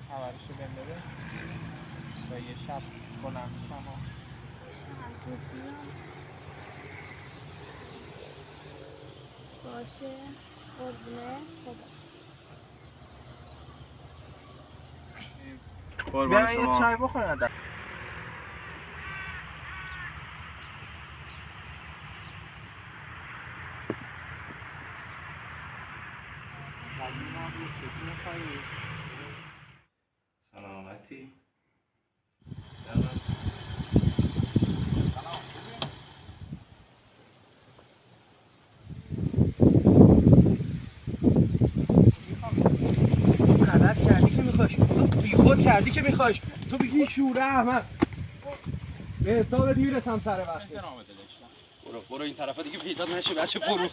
خبرشو بهم بده تا یه شب بلند شم و زود بیام. باشه قربونه خدا. بیارم یه چای بخورم. سلامتی. غلط کردی که میخواش، تو بیخود کردی که میخواش، تو بی شوره احمد. به حساب میرسم سر وقت. برو این طرفا دیگه پیدا نشه بچه برو.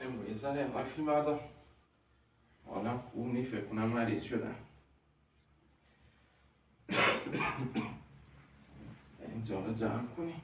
امروز یه ذره اول فیلم بردار. حالا خوب نی، فکر کنم مریض شدم. اینجا رو جمع کنی.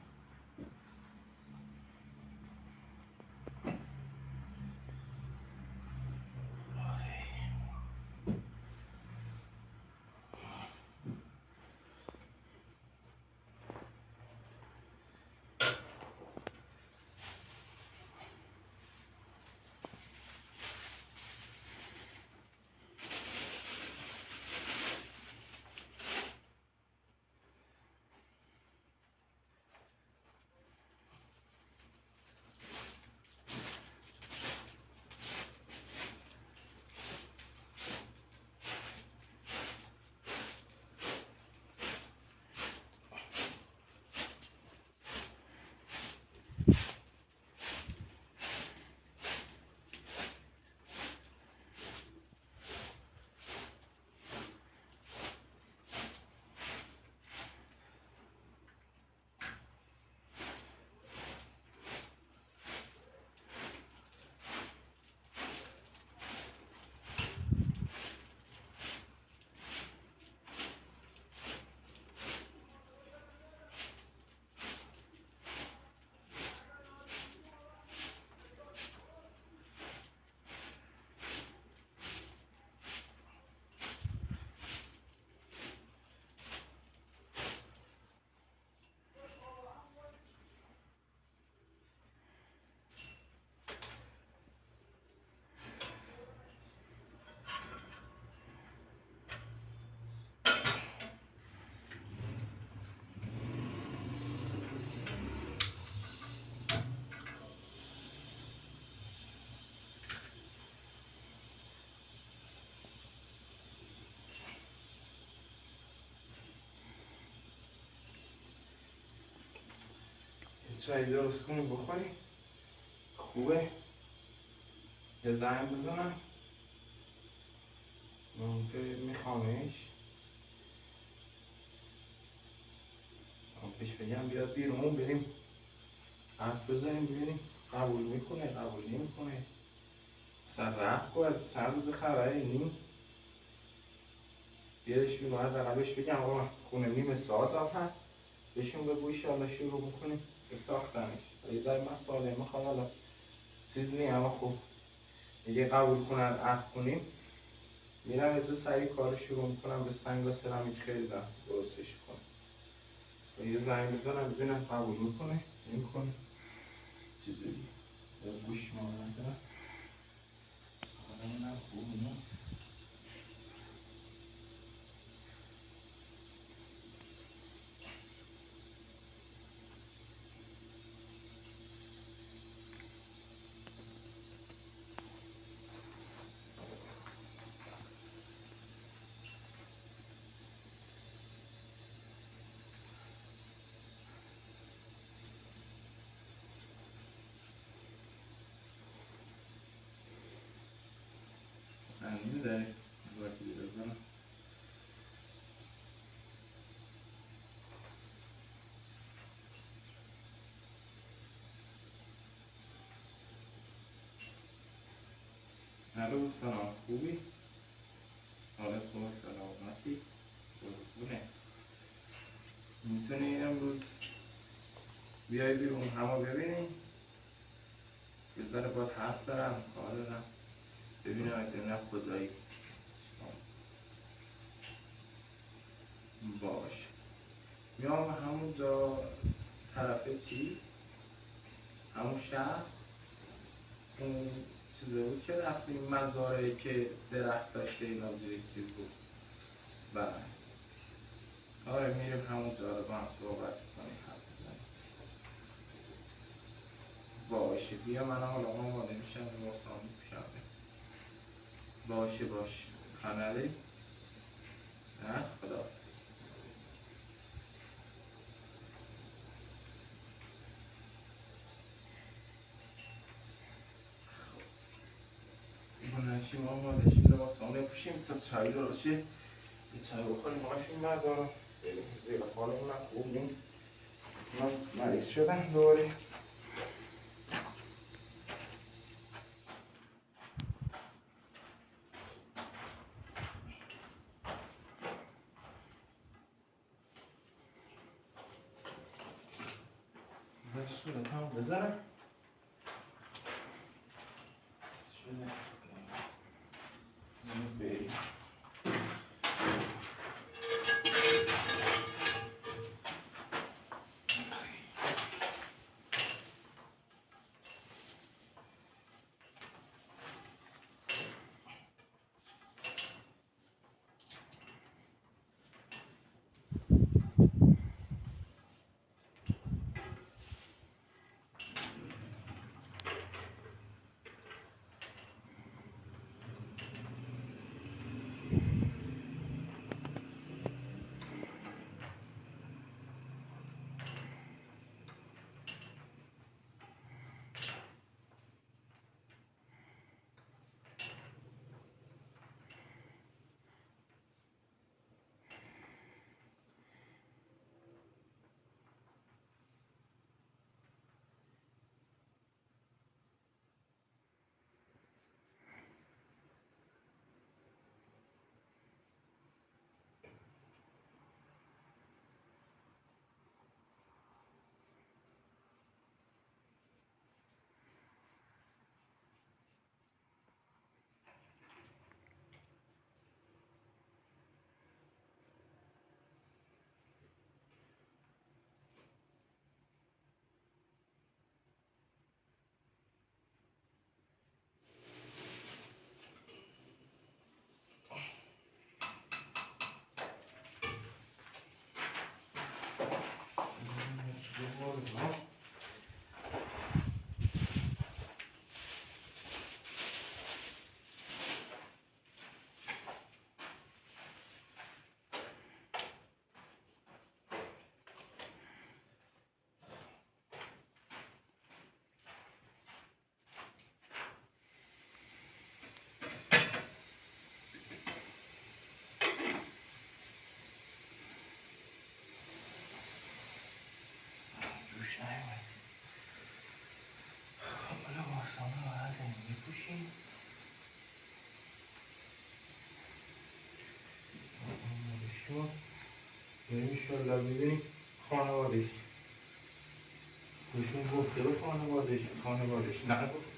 چای درست کنی بخوری. خوبه. یه زنگ بزنم. ممکن میخوامش. پیش بگم بیاد بیرون بریم حرف بزنیم ببینیم قبول میکنه قبول نمیکنه. سر رفت کنه چند روز خبری نیم. بیارش بیرون از عقبش بگم آقا خونه نیمه سازم هست. بهشون بگو ایشالله شروع میکنیم به ساختنش. یه ذره مسئله میخواد حالا چیز نیم اما خوب اگه قبول کنن عقد کنیم میرم اینجا سریع کار شروع میکنم. به سنگ و سرامیک خیلی دارم درستش کنم. یه زنگ بزنم ببینم قبول میکنه نمیکنه چیزی یا گوش مانده دارم. حالا اینم خوب اینم هنوز داری باید بزنم الو سلام خوبی؟ حالت خوب سلامتی؟ قربونه میتونی امروز بیای بیرون همو ببینی؟ یه ذره باید حرف دارم کار دارم ببینم اگه نه خدایی باش میام همون جا طرف چیز همون شهر اون چیزه بود که رفتیم مزارعی که درخت داشته اینا زیرش چیز بود بله آره میریم همون جا رو با هم صحبت کنیم حرف بزنیم باشه بیا من حالا آماده میشم لباسام میپوشم باشه باشه کانالی نه خدا بلنشیم آماده شیم لباسام بپوشیم تا چای درست شه یه چای بخوریم ماشین بردارم بریم زیر حالمونم خوب نیم مریض شدن دوباره صورتم بذارم شده بریم انشالله ببینیم خانوادش بهشون گفته به خانوادش نگفته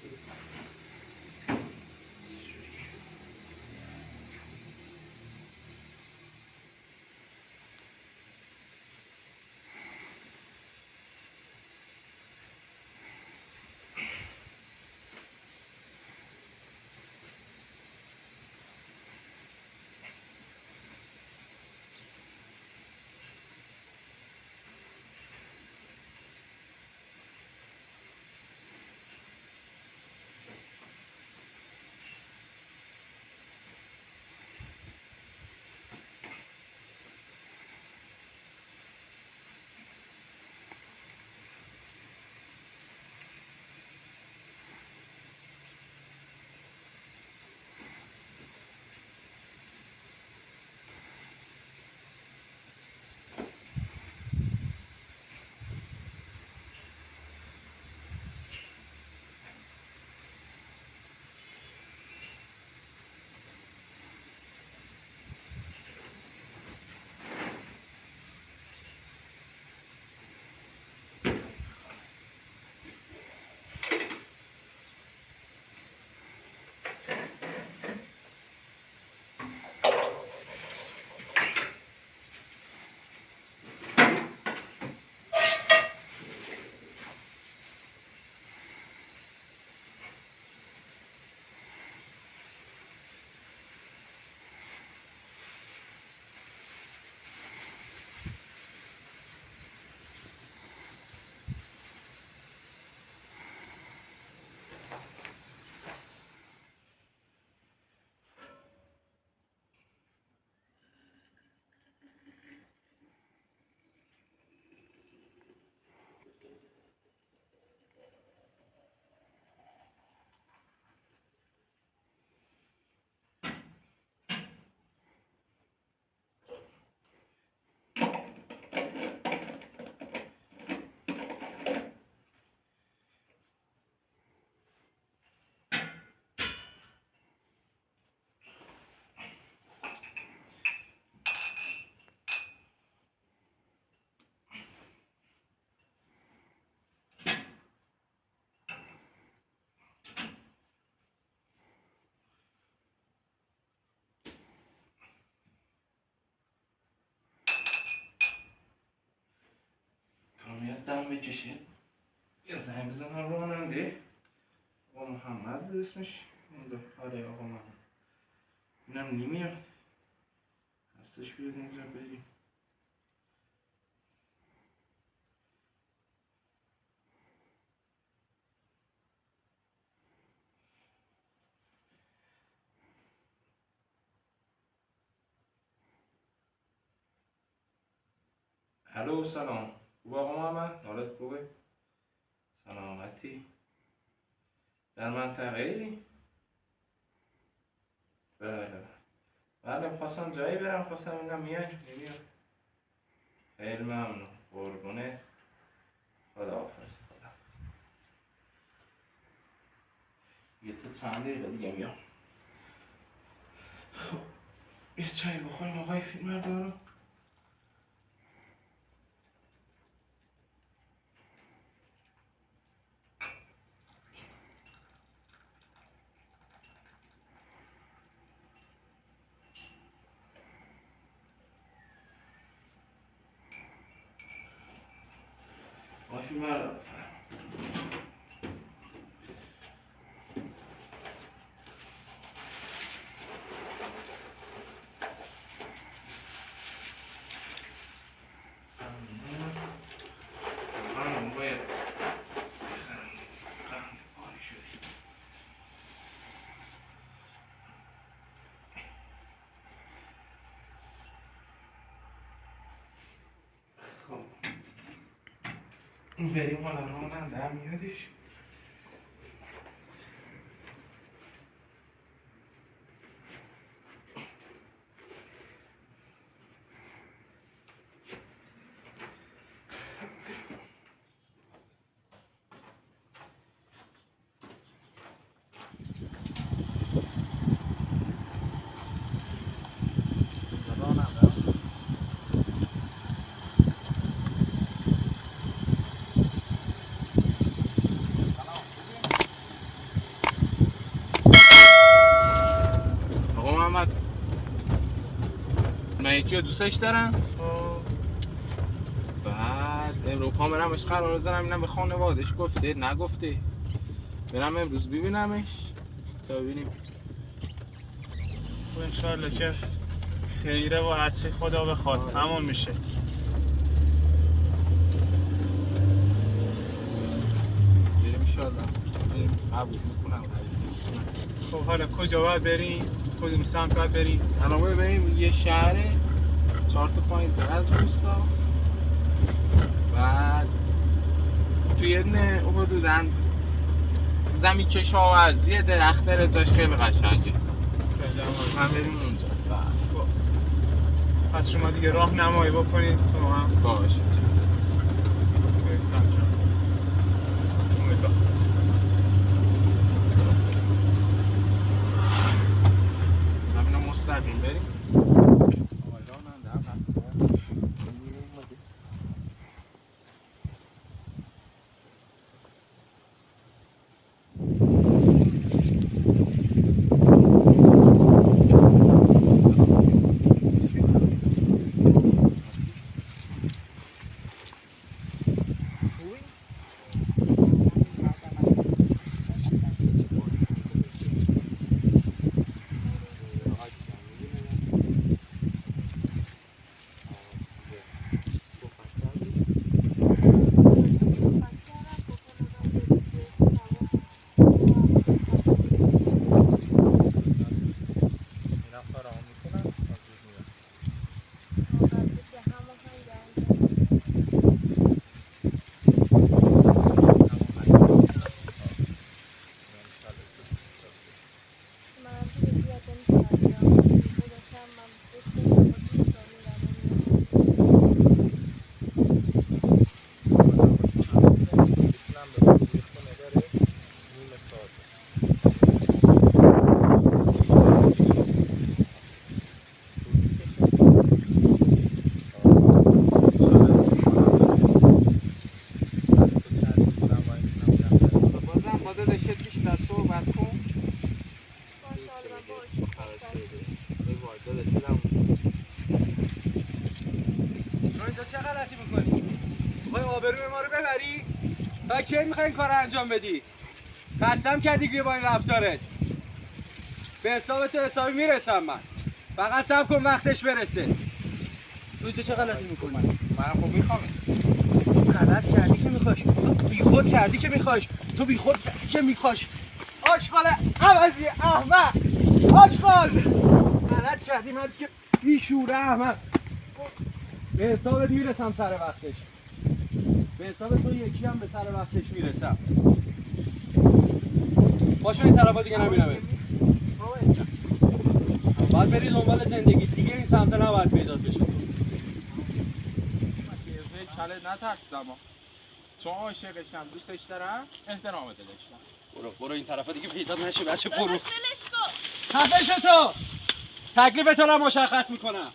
دم بکشه یه زنگ بزنم راننده آقا محمد به اسمش مونده. آره آقا محمد اینم نمیاد هستش بیاد اینجا بریم. الو سلام خوب آقا محمد حالت خوبه؟ سلامتی؟ در منطقه ای؟ بله خواستم جایی برم خواستم اینم میای نمیاد. خیلی ممنون قربونه خداحافظ. یه تا چند دقیقه دیگه میام. خب یه چایی بخوریم آقای فیلمبردارو. آقای فیلمبردارو بریم حالا راننده هم میادش. من یکی رو دوستش دارم. بعد امروز پا برمش قرار بزنم اینم به خانوادش گفته نگفته برم امروز ببینمش تا ببینیم. خب انشالله که خیره و هرچی خدا بخواد همون میشه. بریم انشالله قبول میکنم. خب حالا کجا باید بریم؟ کدوم سمت باید بریم؟ الان باید بریم یه شهر 4 تا پایین‌تر از روستا. بعد توی یه دونه حدوداً زمین کشاورزی درخت داره جاش خیلی قشنگه. من بریم اونجا. خب پس شما دیگه راه نمایی بکنید تو هم باشه. زمین مستقیم بریم. میخوای آبروی ما رو ببری؟ تا کی میخوای این کار رو انجام بدی؟ قسم کردی که با این رفتارت به حساب تو حسابی میرسم من. فقط صبر کن وقتش برسه. تو چه غلطی میکنی؟ من خب میخوام. تو غلط کردی که میخواش، تو بیخود کردی که میخواش، تو بیخود کردی که میخواش. آشغال عوضی احمق، آشغال غلط کردی مردی که بیشوره احمق. به حسابت میرسم سر وقتش، به حساب تو یکی هم به سر وقتش میرسم. باشو این طرفا دیگه نمیرم. باید بری دنبال زندگی دیگه، این سمت نباید پیدات بشه. کله نترسیدم چون عاشقشم، دوستش دارم، احترامت داشتم. برو این طرفا دیگه پیدات نشه بچه برو. ولش کن. خفه شو تو. تکلیف تو رو مشخص میکنم.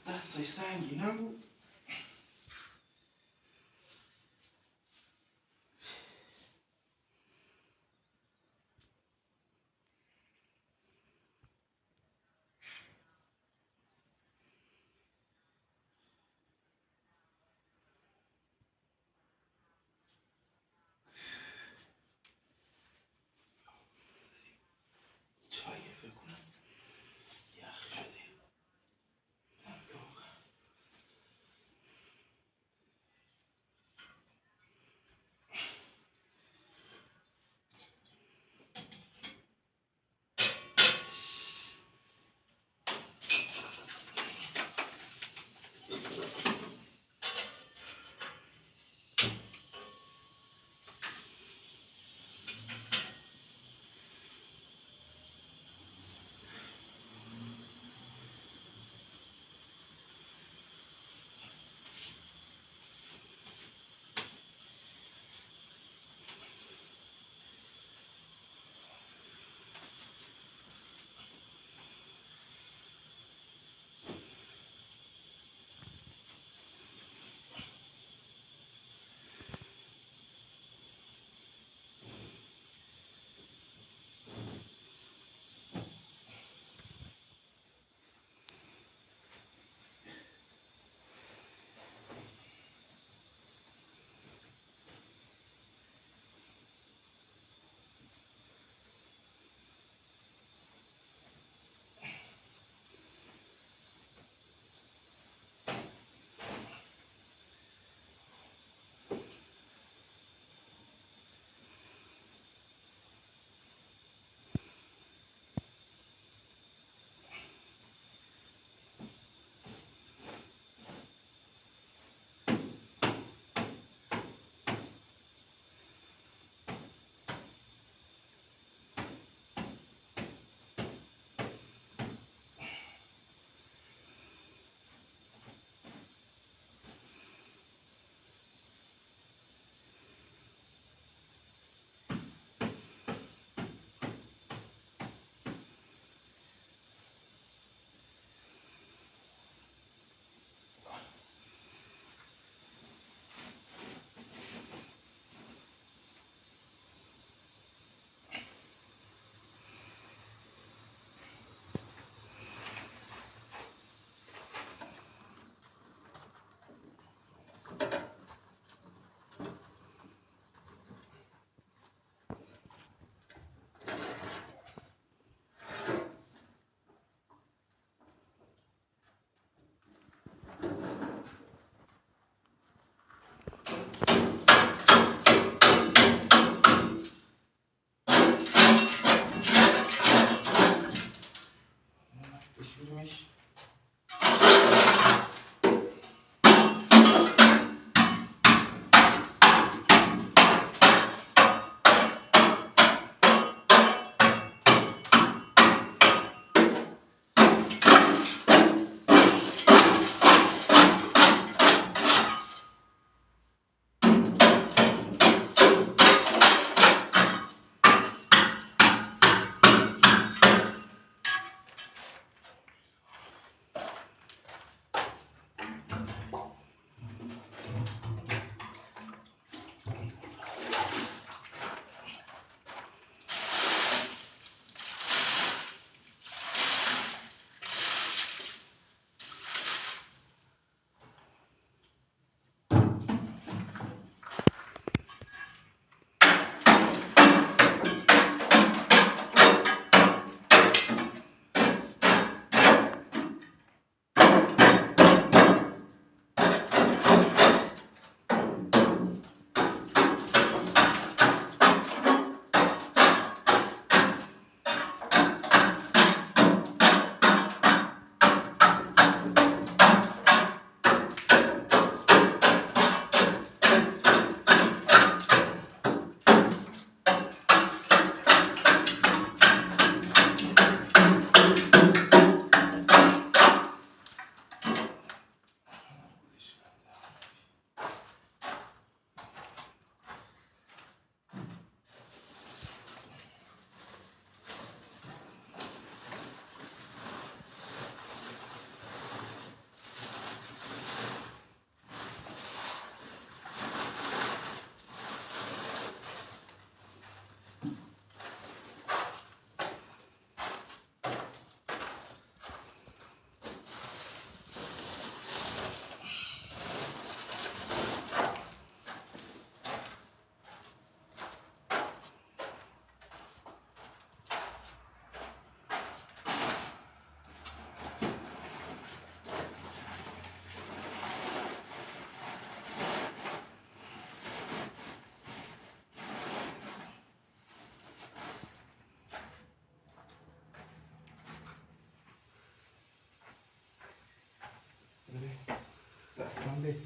دستش سنگی نبود. چای فکر کنم یخ شده.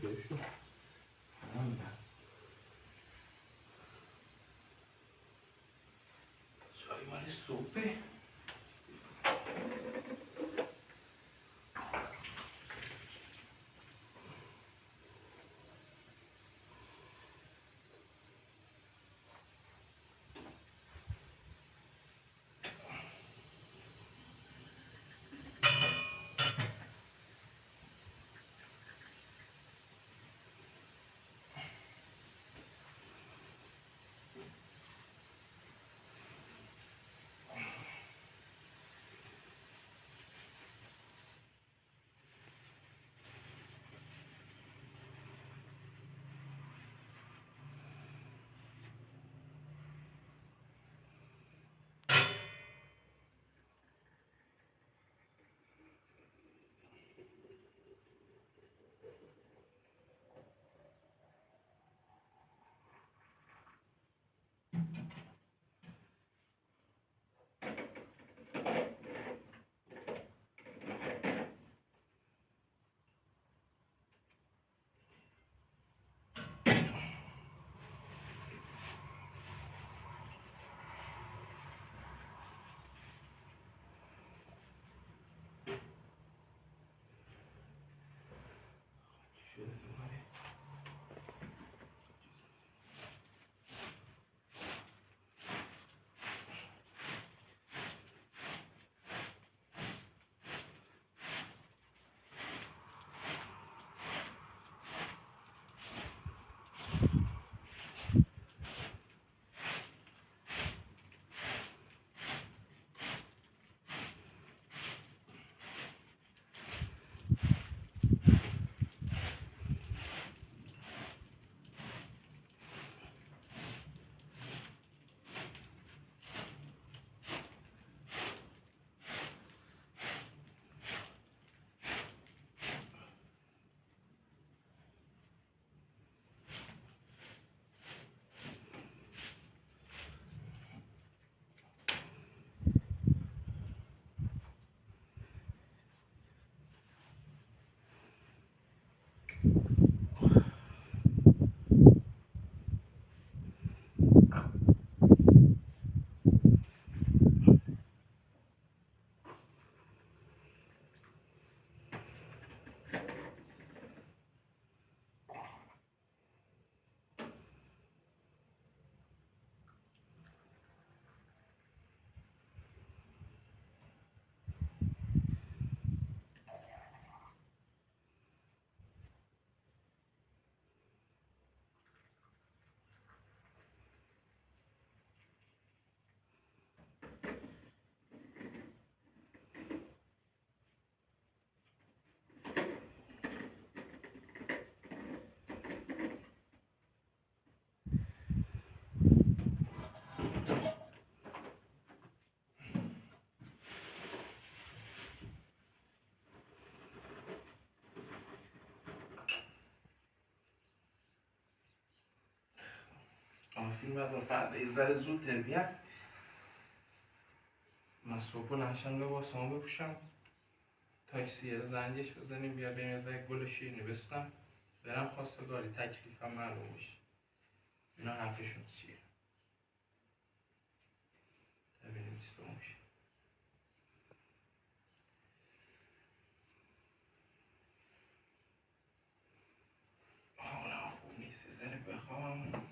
بشو چای مال صبحه. فیلم رو فردا یه ذره زودتر بیام. من صبح بلند شم لباسامو بپوشم، تاکسی رو زنگش بزنیم بیا بریم یه ذره گل شیرینی بستم برم خواستگاری، تکلیفم معلوم بشه. اینا حرفشون چیه؟ ببینیم چی رو میشه. حالا خوب نیست، یه ذره بخوام.